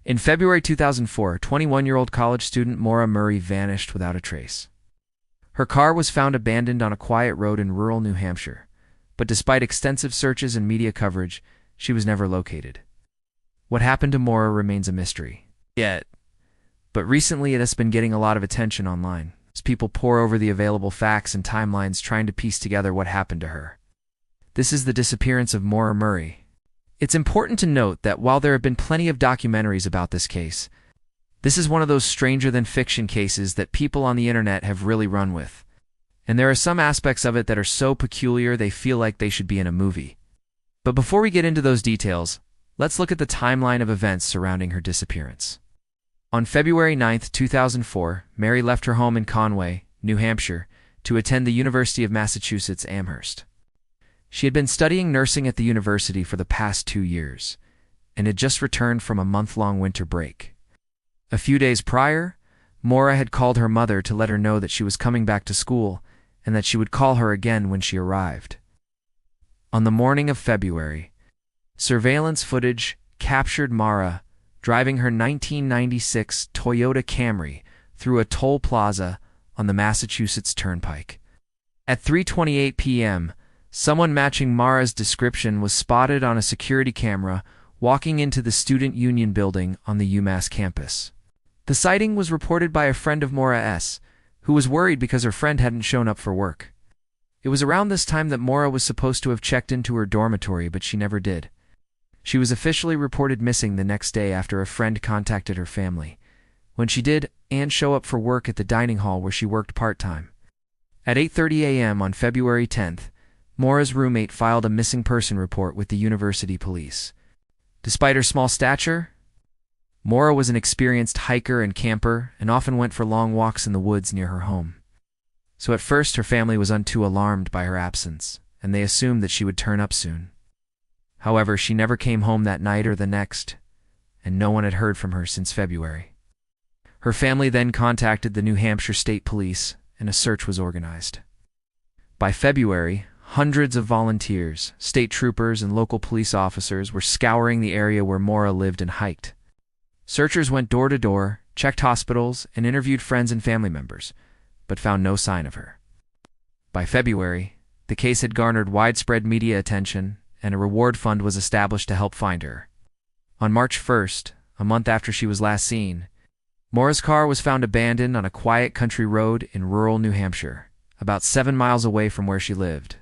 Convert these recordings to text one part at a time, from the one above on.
In February 2004, 21-year-old college student Maura Murray vanished without a trace. Her car was found abandoned on a quiet road in rural New Hampshire, but despite extensive searches and media coverage, she was never located. What happened to Maura remains a mystery. But recently it has been getting a lot of attention online, as people pore over the available facts and timelines trying to piece together what happened to her. This is the disappearance of Maura Murray. It's important to note that while there have been plenty of documentaries about this case, this is one of those stranger-than-fiction cases that people on the internet have really run with. And there are some aspects of it that are so peculiar they feel like they should be in a movie. But before we get into those details, let's look at the timeline of events surrounding her disappearance. On February 9, 2004, Mary left her home in Conway, New Hampshire, to attend the University of Massachusetts Amherst. She had been studying nursing at the university for the past 2 years, and had just returned from a month-long winter break. A few days prior, Maura had called her mother to let her know that she was coming back to school and that she would call her again when she arrived. On the morning of February, surveillance footage captured Maura driving her 1996 Toyota Camry through a toll plaza on the Massachusetts Turnpike. At 3:28 p.m., someone matching Maura's description was spotted on a security camera walking into the Student Union building on the UMass campus. The sighting was reported by a friend of Maura's, who was worried because her friend hadn't shown up for work. It was around this time that Maura was supposed to have checked into her dormitory, but she never did. She was officially reported missing the next day after a friend contacted her family. When she did, Anne show up for work at the dining hall where she worked part-time. At 8:30 a.m. on February 10th, Maura's roommate filed a missing person report with the university police. Despite her small stature, Maura was an experienced hiker and camper and often went for long walks in the woods near her home. So at first her family was too alarmed by her absence, and they assumed that she would turn up soon. However, she never came home that night or the next, and no one had heard from her since February. Her family then contacted the New Hampshire State Police, and a search was organized. By February, hundreds of volunteers, state troopers, and local police officers were scouring the area where Maura lived and hiked. Searchers went door to door, checked hospitals, and interviewed friends and family members, but found no sign of her. By February, the case had garnered widespread media attention, and a reward fund was established to help find her. On March 1st, a month after she was last seen, Maura's car was found abandoned on a quiet country road in rural New Hampshire, about 7 miles away from where she lived.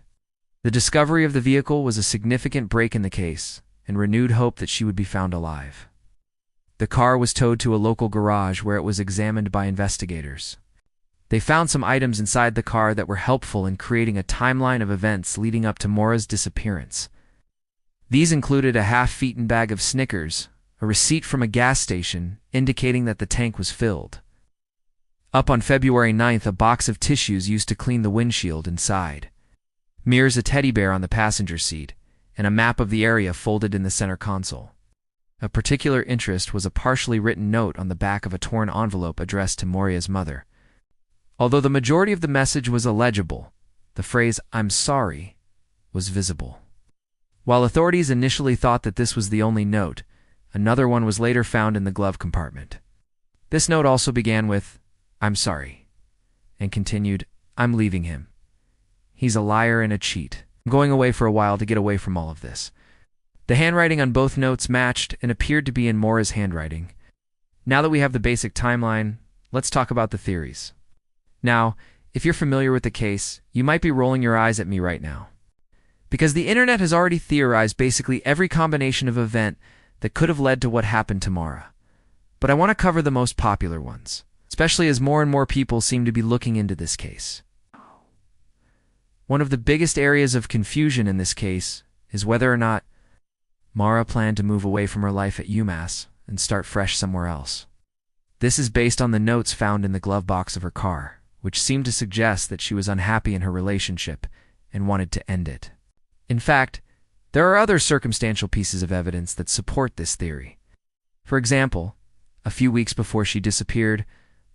The discovery of the vehicle was a significant break in the case and renewed hope that she would be found alive. The car was towed to a local garage where it was examined by investigators. They found some items inside the car that were helpful in creating a timeline of events leading up to Maura's disappearance. These included a half-eaten bag of Snickers, a receipt from a gas station indicating that the tank was filled. Up on February 9th, a box of tissues used to clean the windshield inside. Mirrors, a teddy bear on the passenger seat, and a map of the area folded in the center console. Of particular interest was a partially written note on the back of a torn envelope addressed to Maura's mother. Although the majority of the message was illegible, the phrase, "I'm sorry," was visible. While authorities initially thought that this was the only note, another one was later found in the glove compartment. This note also began with, "I'm sorry," and continued, "I'm leaving him. He's a liar and a cheat. I'm going away for a while to get away from all of this." The handwriting on both notes matched and appeared to be in Maura's handwriting. Now that we have the basic timeline, let's talk about the theories. Now, if you're familiar with the case, you might be rolling your eyes at me right now, because the internet has already theorized basically every combination of event that could have led to what happened to Maura. But I want to cover the most popular ones, especially as more and more people seem to be looking into this case. One of the biggest areas of confusion in this case is whether or not Maura planned to move away from her life at UMass and start fresh somewhere else. This is based on the notes found in the glove box of her car, which seemed to suggest that she was unhappy in her relationship and wanted to end it. In fact, there are other circumstantial pieces of evidence that support this theory. For example, a few weeks before she disappeared,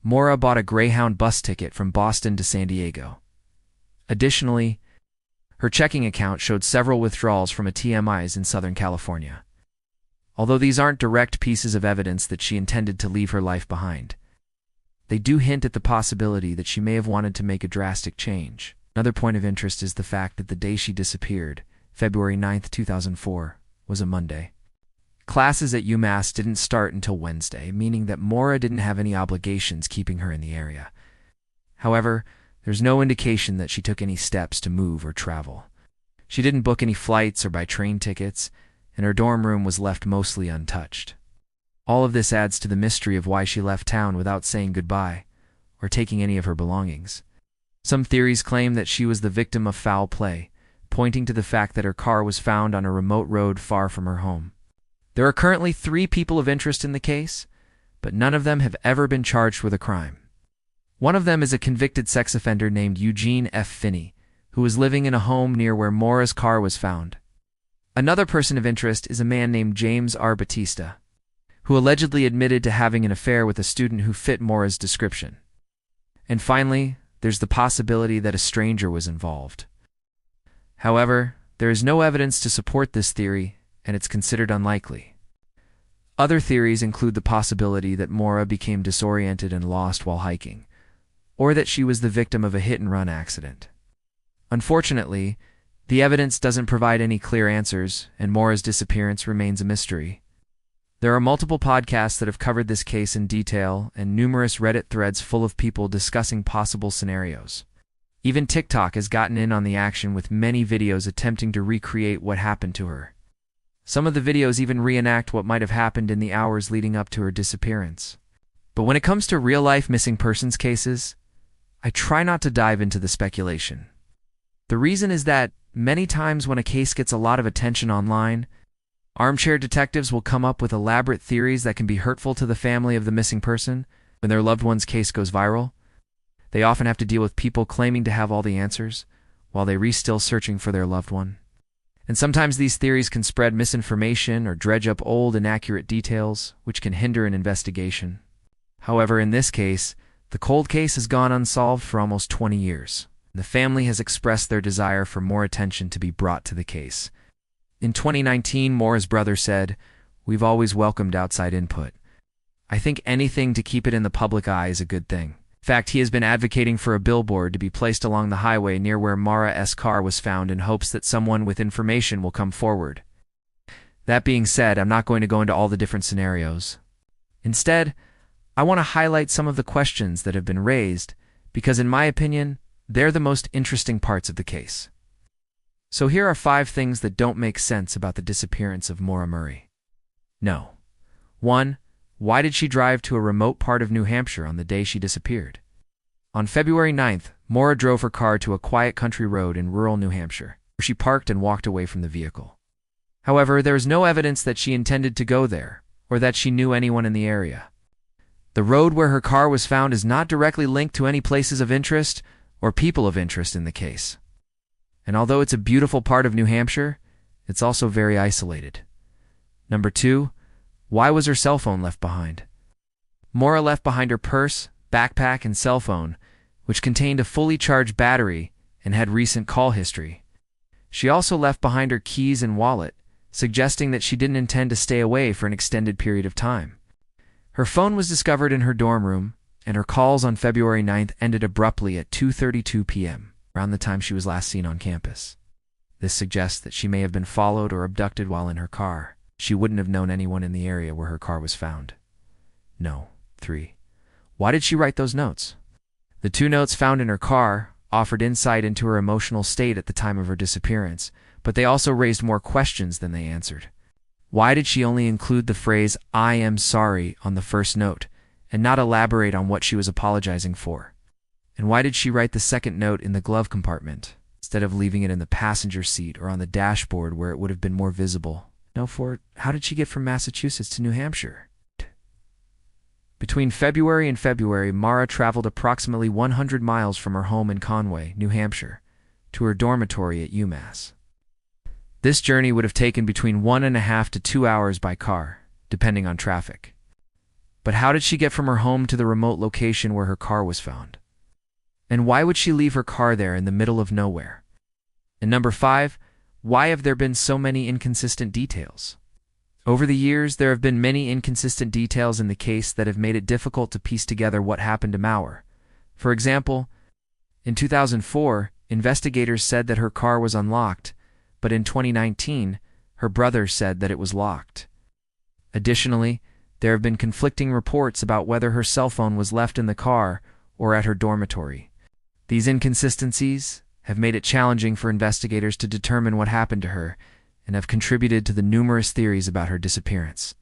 Maura bought a Greyhound bus ticket from Boston to San Diego. Additionally, her checking account showed several withdrawals from ATMs in Southern California. Although these aren't direct pieces of evidence that she intended to leave her life behind, they do hint at the possibility that she may have wanted to make a drastic change. Another point of interest is the fact that the day she disappeared, February 9th, 2004, was a Monday. Classes at UMass didn't start until Wednesday, meaning that Maura didn't have any obligations keeping her in the area. However, there's no indication that she took any steps to move or travel. She didn't book any flights or buy train tickets, and her dorm room was left mostly untouched. All of this adds to the mystery of why she left town without saying goodbye or taking any of her belongings. Some theories claim that she was the victim of foul play, pointing to the fact that her car was found on a remote road far from her home. There are currently 3 people of interest in the case, but none of them have ever been charged with a crime. One of them is a convicted sex offender named Eugene F. Finney, who was living in a home near where Maura's car was found. Another person of interest is a man named James R. Batista, who allegedly admitted to having an affair with a student who fit Maura's description. And finally, there's the possibility that a stranger was involved. However, there is no evidence to support this theory, and it's considered unlikely. Other theories include the possibility that Maura became disoriented and lost while hiking, or that she was the victim of a hit-and-run accident. Unfortunately, the evidence doesn't provide any clear answers, and Maura's disappearance remains a mystery. There are multiple podcasts that have covered this case in detail, and numerous Reddit threads full of people discussing possible scenarios. Even TikTok has gotten in on the action with many videos attempting to recreate what happened to her. Some of the videos even reenact what might have happened in the hours leading up to her disappearance. But when it comes to real-life missing persons cases, I try not to dive into the speculation. The reason is that many times when a case gets a lot of attention online, armchair detectives will come up with elaborate theories that can be hurtful to the family of the missing person. When their loved one's case goes viral, they often have to deal with people claiming to have all the answers, while they're still searching for their loved one. And sometimes these theories can spread misinformation or dredge up old, inaccurate details, which can hinder an investigation. However, in this case, the cold case has gone unsolved for almost 20 years. The family has expressed their desire for more attention to be brought to the case. In 2019, Maura's brother said, "We've always welcomed outside input. I think anything to keep it in the public eye is a good thing." In fact, he has been advocating for a billboard to be placed along the highway near where Maura's car was found in hopes that someone with information will come forward. That being said, I'm not going to go into all the different scenarios. Instead, I want to highlight some of the questions that have been raised because, in my opinion, they're the most interesting parts of the case. So here are 5 things that don't make sense about the disappearance of Maura Murray. No. 1. Why did she drive to a remote part of New Hampshire on the day she disappeared? On February 9th, Maura drove her car to a quiet country road in rural New Hampshire, where she parked and walked away from the vehicle. However, there is no evidence that she intended to go there, or that she knew anyone in the area. The road where her car was found is not directly linked to any places of interest or people of interest in the case. And although it's a beautiful part of New Hampshire, it's also very isolated. Number 2. Why was her cell phone left behind? Maura left behind her purse, backpack, and cell phone, which contained a fully charged battery and had recent call history. She also left behind her keys and wallet, suggesting that she didn't intend to stay away for an extended period of time. Her phone was discovered in her dorm room, and her calls on February 9th ended abruptly at 2:32 p.m., around the time she was last seen on campus. This suggests that she may have been followed or abducted while in her car. She wouldn't have known anyone in the area where her car was found. No. 3. Why did she write those notes? The 2 notes found in her car offered insight into her emotional state at the time of her disappearance, but they also raised more questions than they answered. Why did she only include the phrase, "I am sorry," on the first note, and not elaborate on what she was apologizing for? And why did she write the second note in the glove compartment, instead of leaving it in the passenger seat or on the dashboard where it would have been more visible? No, for how did she get from Massachusetts to New Hampshire? Between February and February, Maura traveled approximately 100 miles from her home in Conway, New Hampshire, to her dormitory at UMass. This journey would have taken between 1.5 to 2 hours by car, depending on traffic. But how did she get from her home to the remote location where her car was found? And why would she leave her car there in the middle of nowhere? And number 5, why have there been so many inconsistent details? Over the years, there have been many inconsistent details in the case that have made it difficult to piece together what happened to Maura. For example, in 2004, investigators said that her car was unlocked, but in 2019, her brother said that it was locked. Additionally, there have been conflicting reports about whether her cell phone was left in the car or at her dormitory. These inconsistencies have made it challenging for investigators to determine what happened to her and have contributed to the numerous theories about her disappearance.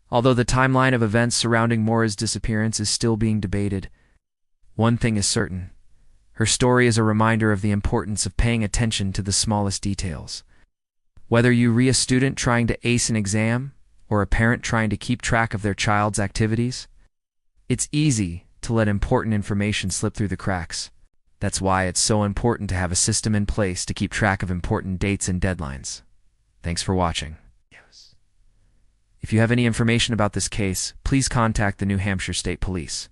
Although the timeline of events surrounding Maura's disappearance is still being debated, one thing is certain: her story is a reminder of the importance of paying attention to the smallest details. Whether you're a student trying to ace an exam or a parent trying to keep track of their child's activities, it's easy to let important information slip through the cracks. That's why it's so important to have a system in place to keep track of important dates and deadlines. Thanks for watching. If you have any information about this case, please contact the New Hampshire State Police.